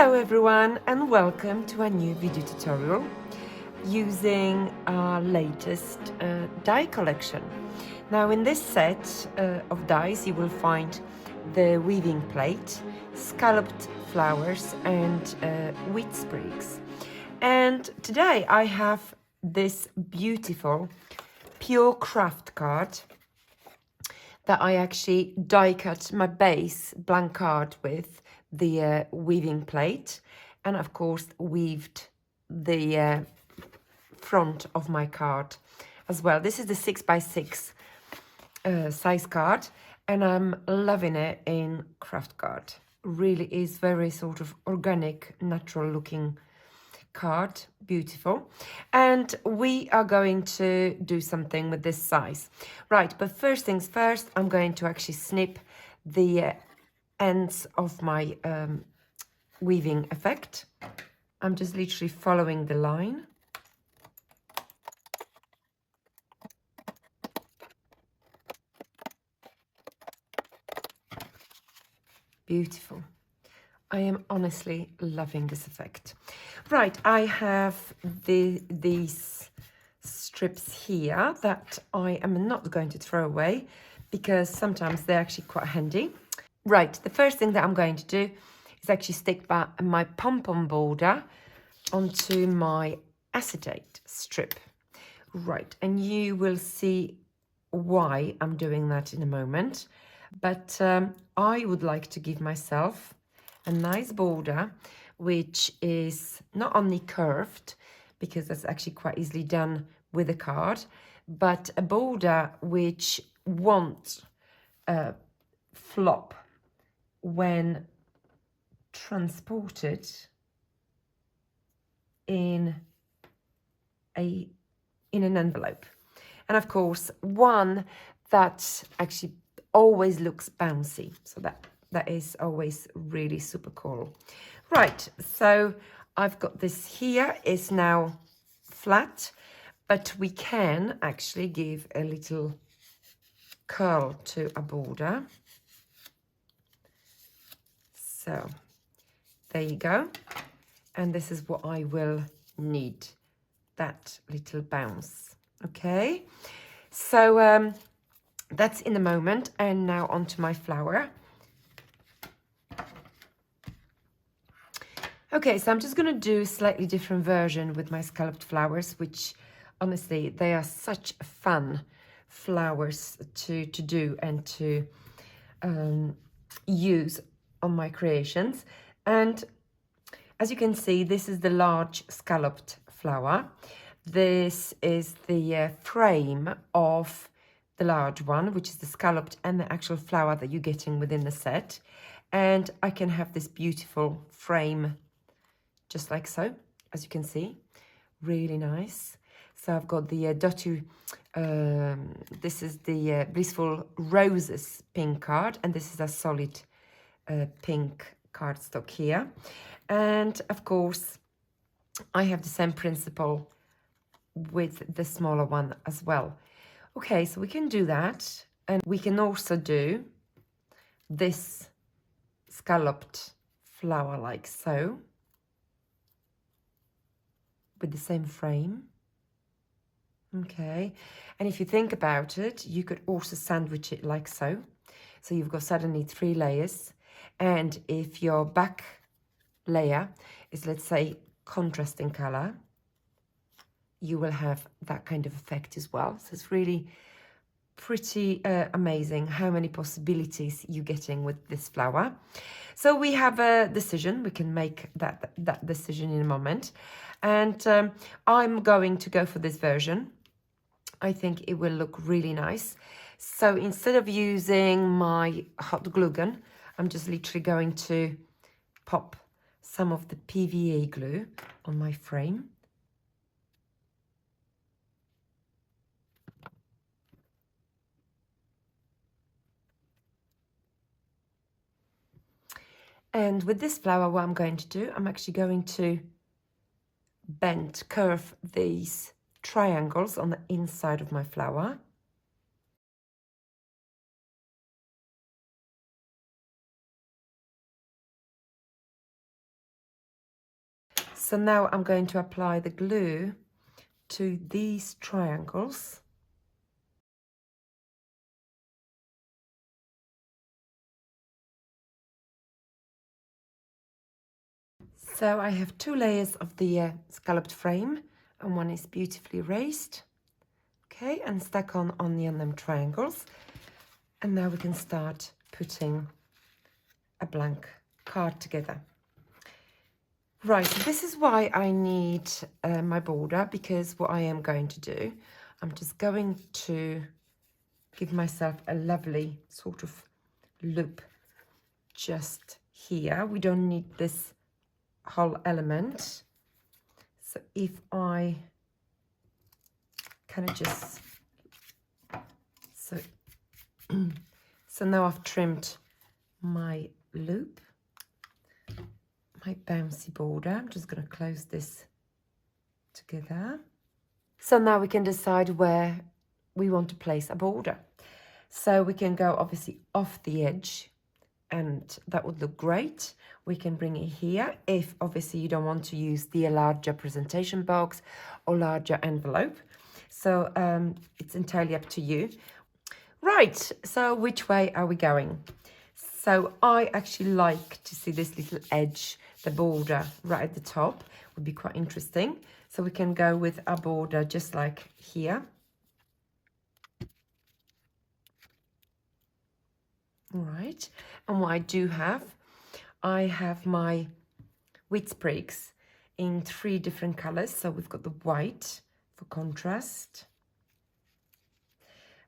Hello everyone and welcome to a new video tutorial using our latest die collection. Now in this set of dies you will find the weaving plate, scalloped flowers and wheat sprigs. And today I have this beautiful Pure Kraft card that I actually die cut my base blank card with the weaving plate, and of course weaved the front of my card as well. This is the 6x6 size card, and I'm loving it in craft card. Really is very sort of organic, natural looking card, beautiful. And we are going to do something with this size, right? But first things first, I'm going to actually snip the ends of my weaving effect. I'm just literally following the line. Beautiful. I am honestly loving this effect. Right, I have these strips here that I am not going to throw away because sometimes they're actually quite handy. Right, the first thing that I'm going to do is actually stick my pom-pom border onto my acetate strip. Right, and you will see why I'm doing that in a moment. But I would like to give myself a nice border which is not only curved, because that's actually quite easily done with a card, but a border which won't flop when transported in an envelope. And of course one that actually always looks bouncy, so that is always really super cool. Right, so I've got this here, is now flat, but we can actually give a little curl to a border. So there you go, and this is what I will need, that little bounce. Okay, so that's in a moment. And now onto my flower. Okay, so I'm just going to do a slightly different version with my scalloped flowers, which honestly, they are such fun flowers to do and to use on my creations. And as you can see, this is the large scalloped flower. This is the frame of the large one, which is the scalloped and the actual flower that you're getting within the set. And I can have this beautiful frame just like so, as you can see, really nice. So I've got the Dotu, this is the Blissful Roses pink card, and this is a solid pink cardstock here. And of course, I have the same principle with the smaller one as well. Okay, so we can do that, and we can also do this scalloped flower like so, with the same frame. Okay, and if you think about it, you could also sandwich it like so. So you've got suddenly 3 layers, and if your back layer is, let's say, contrasting color, you will have that kind of effect as well. So it's really pretty amazing how many possibilities you're getting with this flower. So we have a decision. We can make that decision in a moment. And I'm going to go for this version. I think it will look really nice. So instead of using my hot glue gun, I'm just literally going to pop some of the PVA glue on my frame. And with this flower, what I'm going to do, I'm actually going to curve these triangles on the inside of my flower. So now I'm going to apply the glue to these triangles. So I have 2 layers of the scalloped frame, and one is beautifully raised. Okay, and stuck on them triangles. And now we can start putting a blank card together. Right, so this is why I need my border, because what I am going to do, I'm just going to give myself a lovely sort of loop just here. We don't need this whole element. So if I kind of just, so now I've trimmed my loop, my bouncy border. I'm just going to close this together. So now we can decide where we want to place a border. So we can go obviously off the edge, and that would look great. We can bring it here if obviously you don't want to use the larger presentation box or larger envelope. So it's entirely up to you. Right, so which way are we going? So I actually like to see this little edge, the border right at the top, would be quite interesting. So we can go with a border just like here. All right, and what I do have, I have my wheat sprigs in 3 different colors. So we've got the white for contrast,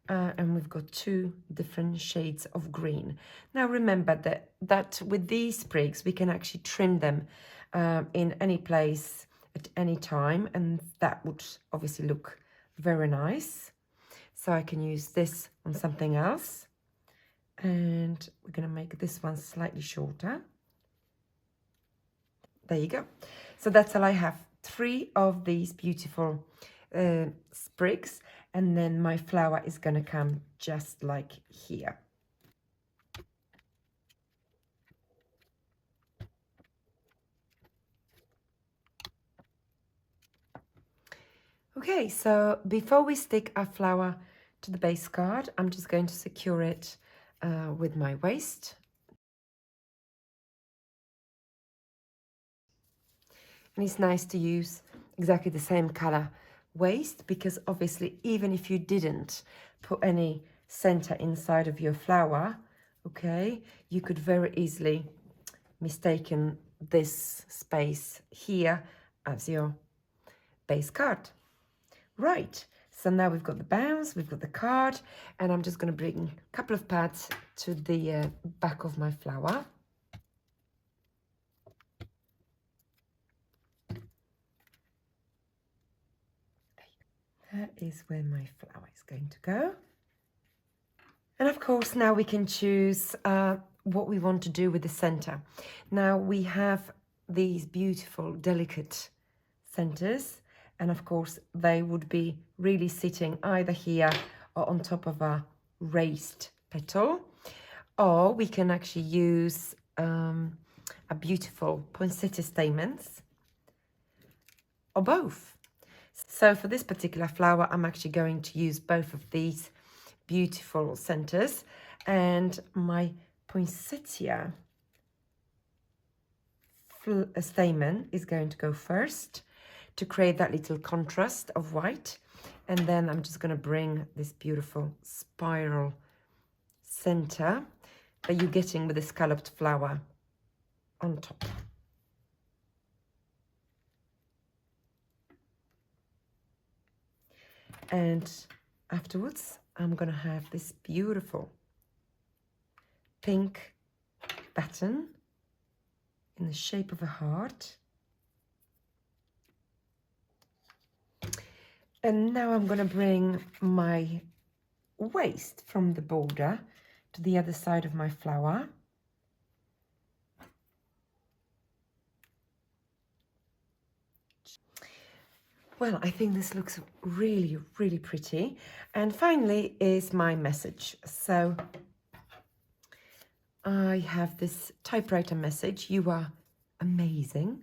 and we've got 2 different shades of green. Now remember that with these sprigs we can actually trim them in any place at any time, and that would obviously look very nice. So I can use this on something else, and we're going to make this one slightly shorter. There you go. So that's all I have. 3 of these beautiful sprigs, and then my flower is going to come just like here. Okay, so before we stick our flower to the base card, I'm just going to secure it with my waste. And it's nice to use exactly the same color waste, because obviously even if you didn't put any center inside of your flower, okay, you could very easily mistaken this space here as your base card. Right, so now we've got the bounce, we've got the card, and I'm just going to bring a couple of pads to the back of my flower. That is where my flower is going to go. And of course, now we can choose what we want to do with the center. Now we have these beautiful, delicate centers, and of course, they would be really sitting either here or on top of a raised petal, or we can actually use a beautiful poinsettia stamens, or both. So for this particular flower, I'm actually going to use both of these beautiful centers, and my poinsettia stamen is going to go first to create that little contrast of white, and then I'm just going to bring this beautiful spiral center that you're getting with the scalloped flower on top. And afterwards, I'm going to have this beautiful pink button in the shape of a heart. And now I'm going to bring my waste from the border to the other side of my flower. Well, I think this looks really, really pretty. And finally is my message. So I have this typewriter message: you are amazing.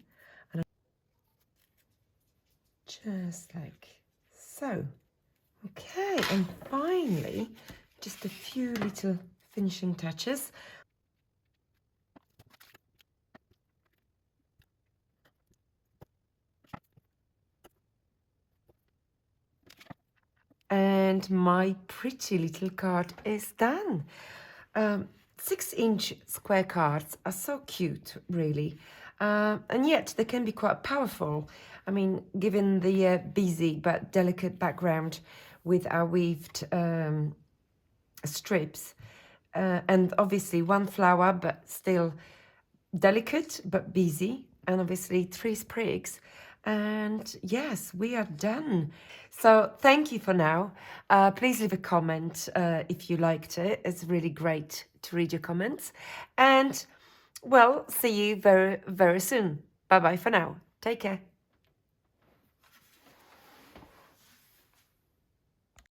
just like so. Okay, and finally, just a few little finishing touches. And my pretty little card is done. 6-inch square cards are so cute, really. And yet they can be quite powerful. I mean, given the busy but delicate background with our weaved strips. And obviously one flower, but still delicate but busy, and obviously 3 sprigs. And yes, we are done. So thank you for now. Please leave a comment if you liked it. It's really great to read your comments. And well, see you very, very soon. Bye bye for now. Take care.